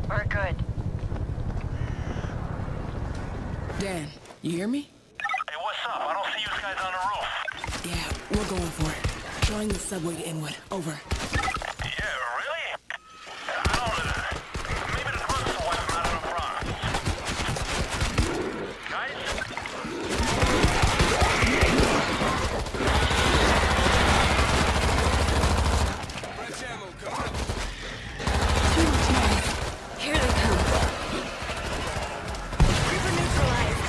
We're good. Dan, you hear me? Hey, what's up? I don't see you guys on the roof. Yeah, we're going for it. Drawing the subway to Inwood. Over. Yeah, really? I don't maybe the drugs will wipe them out of the Bronx. Guys? Too much noise. Here they come. Creeper neutralized.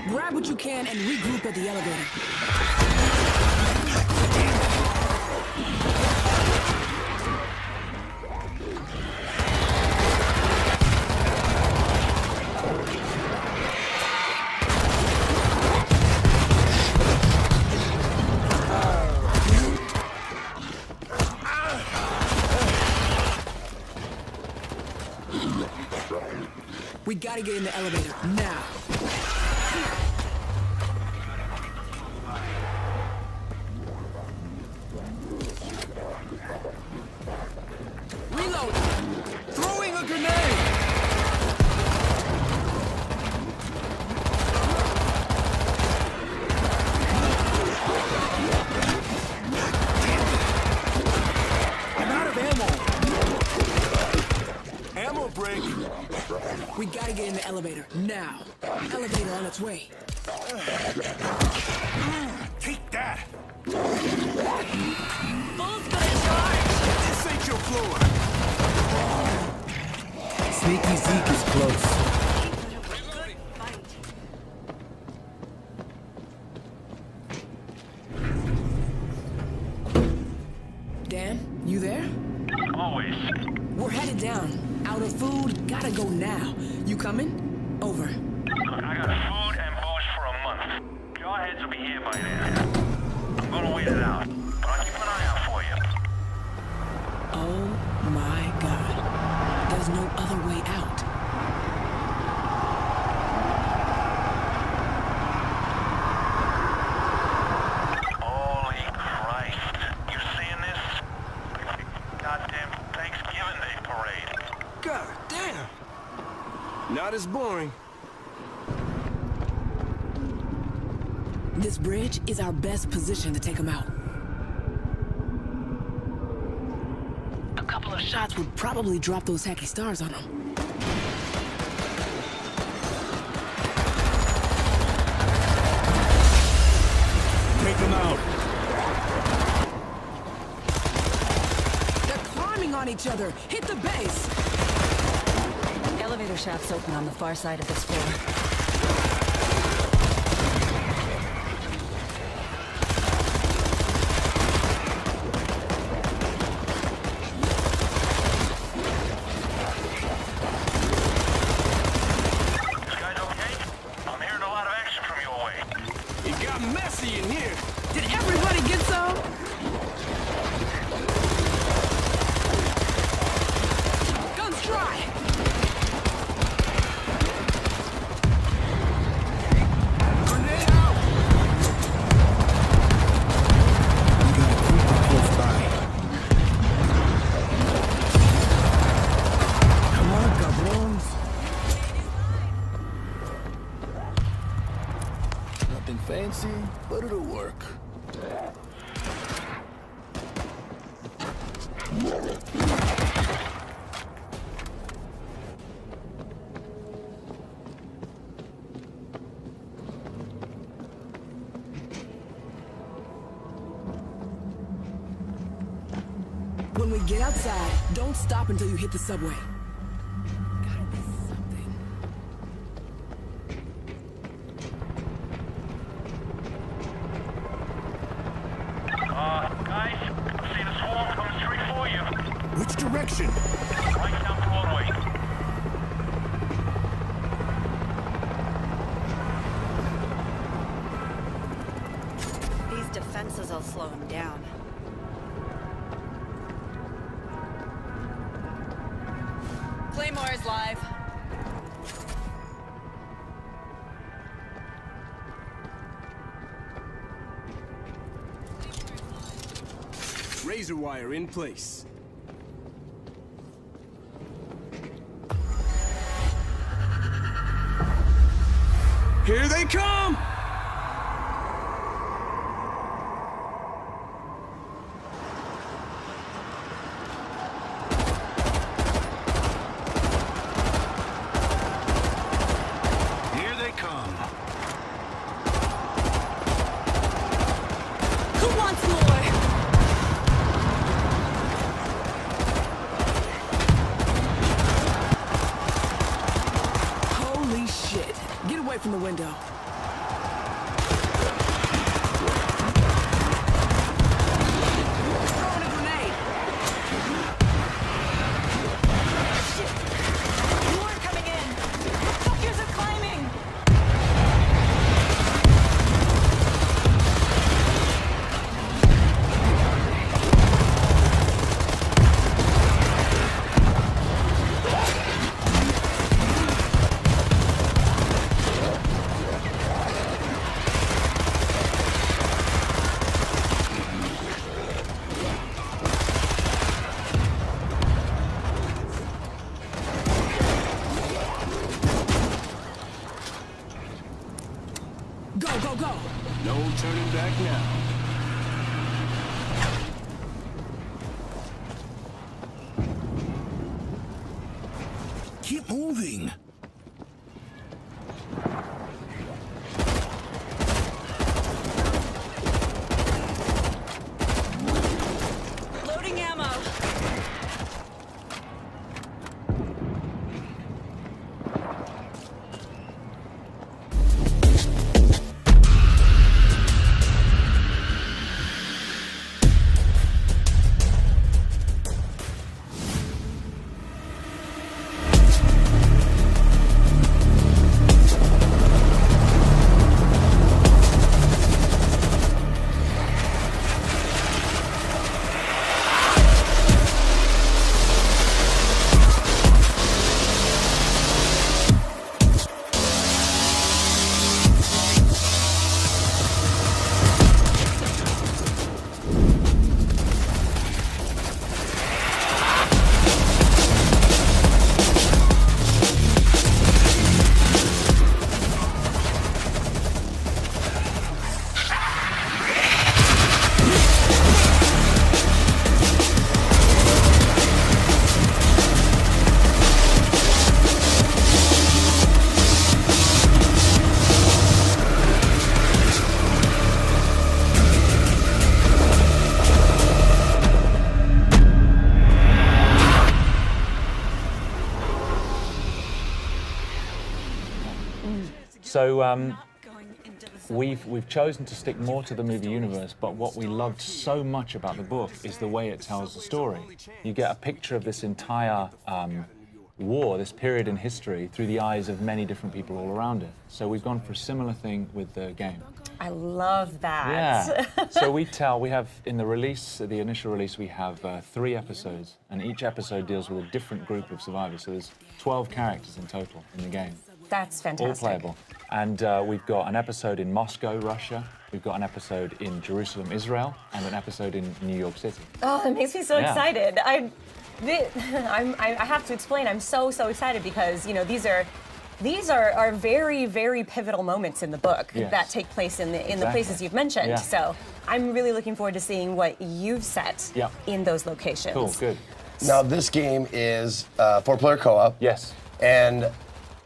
Grab what you can and regroup at the elevator. We gotta get in the elevator, now. Reload! Throwing a grenade! I'm out of ammo. Ammo break. We gotta get in the elevator, now. Elevator on its way. Take that. Bull's gonna charge. This ain't your floor. Sneaky Zeke is close. Good fight. Dan, you there? Always. We're headed down. Out of food, gotta go now. You coming? Over. Look, I got food and booze for a month. Jawheads will be here by then. I'm gonna wait it out, but I'll keep an eye out for you. Oh my god. There's no other way out. Holy Christ. You seeing this? Goddamn Thanksgiving Day parade. God damn. Not as boring. This bridge is our best position to take them out. A couple of shots would probably drop those hacky stars on them. Take them out. They're climbing on each other. Hit the base. Elevator shaft's open on the far side of this floor. You guys okay? I'm hearing a lot of action from your way. It got messy in here. Did everybody get some? Guns dry. Grenade out. We got a creeper close by. Come on, cabrones. Nothing fancy, but it'll work. When we get outside, don't stop until you hit the subway. Gotta be something. Guys, see the swarm coming straight for you. Which direction? Right down Broadway. These defenses will slow him down. Claymore is live. Razor wire in place. Here they come! Here they come. Who wants more? Holy shit. Get away from the window. Throwing a grenade. More coming in. Fuckers are climbing. Go, go, go. No turning back now. Keep moving. Loading ammo. So Not going into the subway. we've chosen to stick more to the movie universe, but what we loved so much about the book is the way it tells the story. You get a picture of this entire war, this period in history, through the eyes of many different people all around it. So we've gone for a similar thing with the game. I love that. Yeah. So we have, in the release, the initial release, we have 3 episodes, and each episode deals with a different group of survivors. So there's 12 characters in total in the game. That's All fantastic. playable. And we've got an episode in Moscow, Russia. We've got an episode in Jerusalem, Israel, and an episode in New York City. Oh, that makes me so Yeah. excited. I have to explain. I'm so excited because these are very, very pivotal moments in the book Yes. that take place in the Exactly. places you've mentioned. Yeah. So I'm really looking forward to seeing what you've set Yeah. in those locations. Cool, good. Now, this game is 4-player co-op. Yes. And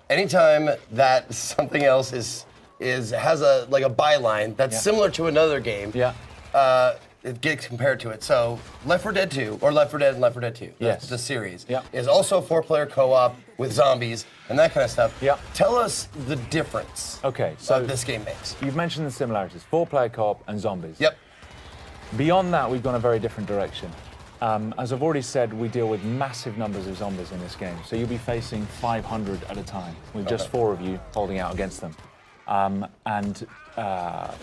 anytime that something else has a byline that's Yeah. similar to another game, Yeah. it gets compared to it. So Left 4 Dead 2, or Left 4 Dead and Left 4 Dead 2, Yes. the series, Yeah. is also 4-player co-op with zombies and that kind of stuff. Yeah. Tell us the difference Okay, so this game makes. you've mentioned the similarities, 4-player co-op and zombies. Yep. Beyond that, we've gone a very different direction. As I've already said, we deal with massive numbers of zombies in this game. So you'll be facing 500 at a time, with just 4 of you holding out against them.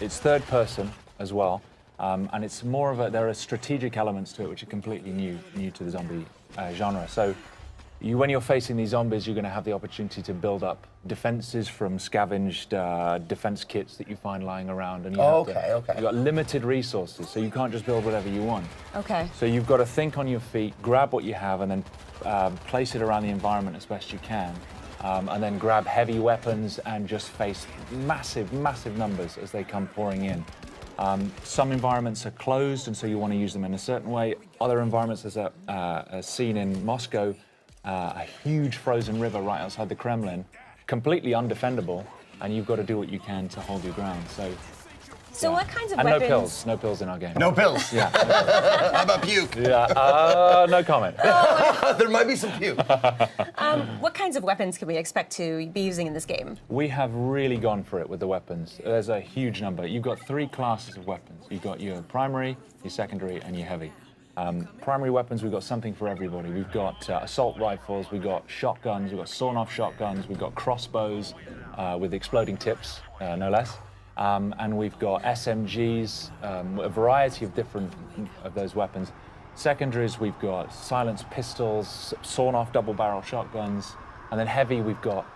It's third person as well. And it's more of there are strategic elements to it which are completely new to the zombie genre. So when you're facing these zombies, you're going to have the opportunity to build up defenses from scavenged defense kits that you find lying around. And you've got limited resources, so you can't just build whatever you want. Okay. So you've got to think on your feet, grab what you have, and then place it around the environment as best you can. And then grab heavy weapons and just face massive, massive numbers as they come pouring in. Some environments are closed, and so you want to use them in a certain way. Other environments, there's a scene in Moscow, a huge frozen river right outside the Kremlin, completely undefendable, and you've got to do what you can to hold your ground. So what kinds of and weapons? no pills in our game. No pills. Yeah. How about puke? Yeah. No comment. There might be some puke. What kinds of weapons can we expect to be using in this game? We have really gone for it with the weapons. There's a huge number. You've got 3 classes of weapons. You've got your primary, your secondary, and your heavy. Primary weapons, we've got something for everybody. We've got assault rifles, we've got shotguns, we've got sawn-off shotguns, we've got crossbows with exploding tips, no less. And we've got SMGs, a variety of different of those weapons. Secondaries, we've got silenced pistols, sawn-off double-barrel shotguns, and then heavy, we've got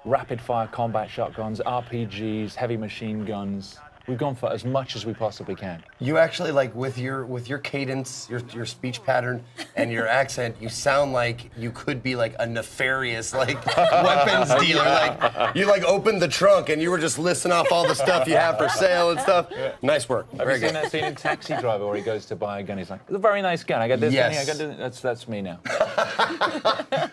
rapid-fire combat shotguns, RPGs, heavy machine guns. We've gone for as much as we possibly can. You actually, like, with your cadence, your speech pattern, and your accent, you sound like you could be like a nefarious, like, weapons dealer. Like, you like opened the trunk and you were just listing off all the stuff you have for sale and stuff. Yeah. Nice work. Have you seen that scene in Taxi Driver where he goes to buy a gun? He's like, "It's a very nice gun. I got this gun. I got this." That's me now.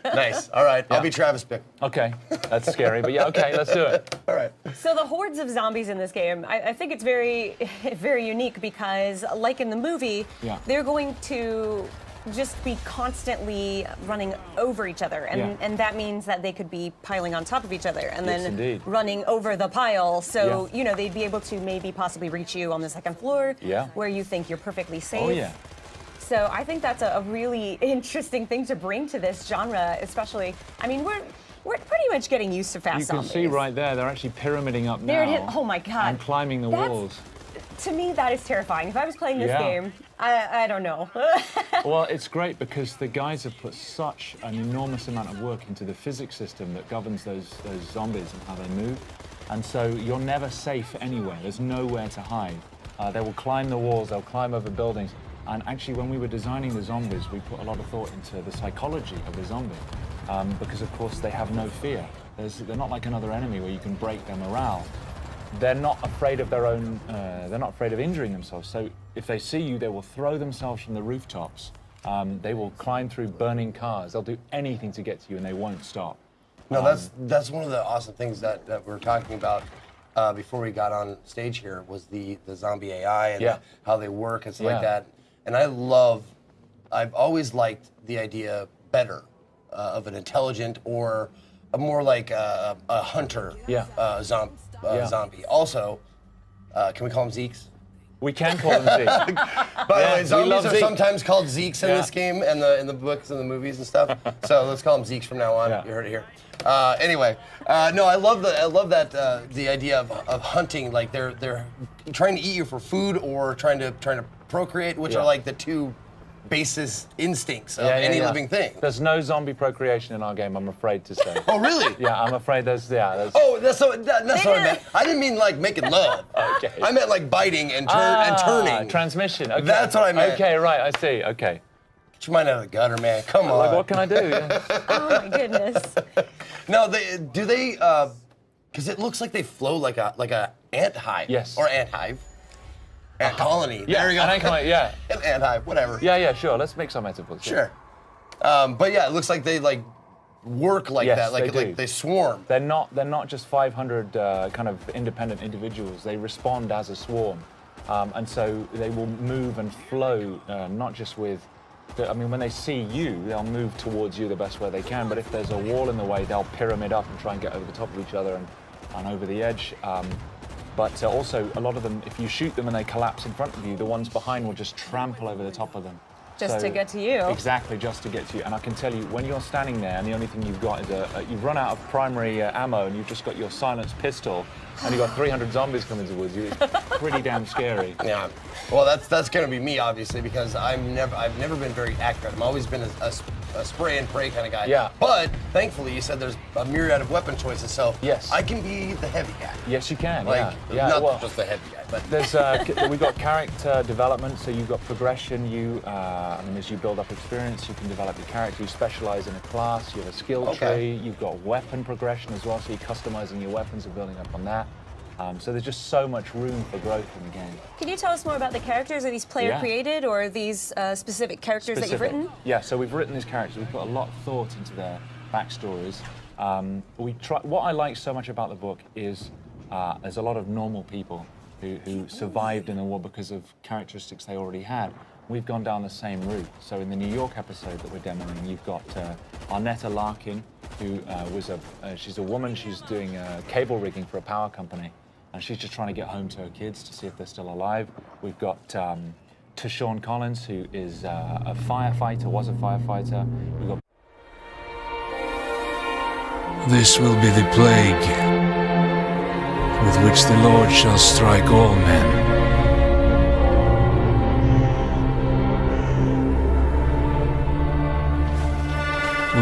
Nice. All right. I'll be Travis Bick. Okay. That's scary, but yeah. Okay, let's do it. All right. So the hordes of zombies in this game, I think it's very, very unique because, like in the movie, they're going to just be constantly running over each other, and that means that they could be piling on top of each other and then running over the pile. So you know they'd be able to maybe possibly reach you on the second floor, where you think you're perfectly safe. Oh yeah. So I think that's a really interesting thing to bring to this genre, especially. I mean, we're pretty much getting used to fast zombies. You can see right there, they're actually pyramiding up there now. Oh my God. And climbing the walls. To me, that is terrifying. If I was playing this game, I don't know. Well, it's great because the guys have put such an enormous amount of work into the physics system that governs those zombies and how they move. And so you're never safe anywhere. There's nowhere to hide. They will climb the walls, they'll climb over buildings. And actually, when we were designing the zombies, we put a lot of thought into the psychology of the zombie. Because, of course, they have no fear. They're not like another enemy where you can break their morale. They're not afraid of their own, they're not afraid of injuring themselves. So if they see you, they will throw themselves from the rooftops. They will climb through burning cars. They'll do anything to get to you, and they won't stop. No, that's one of the awesome things that we were talking about before we got on stage here was the zombie AI and how they work and stuff like that. And I've always liked the idea better of an intelligent or a more like a hunter zombie. Also, can we call them Zeeks? We can call them Zeeks. By the way, zombies are sometimes called Zeeks in this game and in the books and the movies and stuff. So let's call them Zeeks from now on. You heard it here. Anyway, no, I love that the idea of hunting. Like they're trying to eat you for food or trying to procreate, which are like the two basis instincts of any living thing. There's no zombie procreation in our game, I'm afraid to say. Oh, really? Yeah, I'm afraid there's. Oh, that's what I meant. I didn't mean like making love. Okay. I meant like biting and turning. Transmission. Okay. That's what I meant. Okay, right. I see. Okay. Get your mind out of the gutter, man. Come on. Like, what can I do? Oh my goodness. No, do they? Because it looks like they flow like a ant hive. Yes. Or ant hive. Ant colony. Yeah, there we go. An ant colony. Yeah. An ant hive. Whatever. Yeah. Sure. Let's make some metaphors. Sure. But yeah, it looks like they like work like that. Like they swarm. They're not just 500 kind of independent individuals. They respond as a swarm, and so they will move and flow. Not just with. I mean, when they see you, they'll move towards you the best way they can. But if there's a wall in the way, they'll pyramid up and try and get over the top of each other and over the edge. But also, a lot of them, if you shoot them and they collapse in front of you, the ones behind will just trample over the top of them. Just to get to you. Exactly, just to get to you. And I can tell you, when you're standing there and the only thing you've got is you've run out of primary ammo and you've just got your silenced pistol and you've got 300 zombies coming towards you, it's pretty damn scary. Yeah. Well, that's going to be me, obviously, because I've never been very accurate. I've always been a spray and pray kind of guy. Yeah. But thankfully, you said there's a myriad of weapon choices, so yes, I can be the heavy guy. Yes, you can. Like, yeah. not just the heavy guy, but there's we got character development, so you've got progression. I mean, as you build up experience, you can develop your character. You specialize in a class. You have a skill tree. You've got weapon progression as well, so you're customizing your weapons and building up on that. So there's just so much room for growth in the game. Can you tell us more about the characters? Are these player created or are these specific characters that you've written? Yeah, so we've written these characters. We've put a lot of thought into their backstories. What I like so much about the book is there's a lot of normal people who survived in the war because of characteristics they already had. We've gone down the same route. So in the New York episode that we're demoing, you've got Arnetta Larkin, who she's a woman. She's doing cable rigging for a power company. And she's just trying to get home to her kids to see if they're still alive. We've got Tashawn Collins, who is a firefighter, was a firefighter. We've got This will be the plague with which the Lord shall strike all men.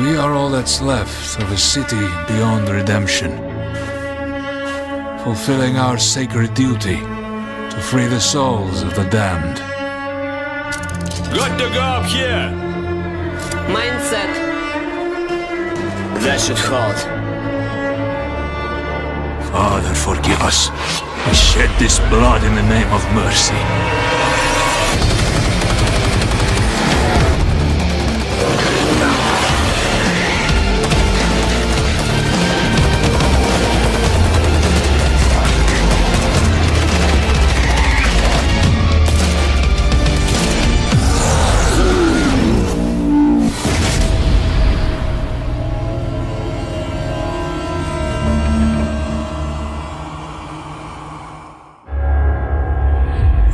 We are all that's left of a city beyond redemption, fulfilling our sacred duty to free the souls of the damned. Good to go up here! Mindset. That should hold. Father, forgive us. We shed this blood in the name of mercy.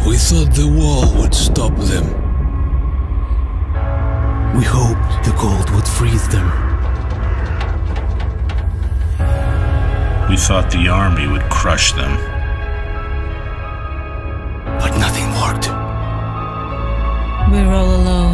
We thought the wall would stop them. We hoped the cold would freeze them. We thought the army would crush them. But nothing worked. We're all alone.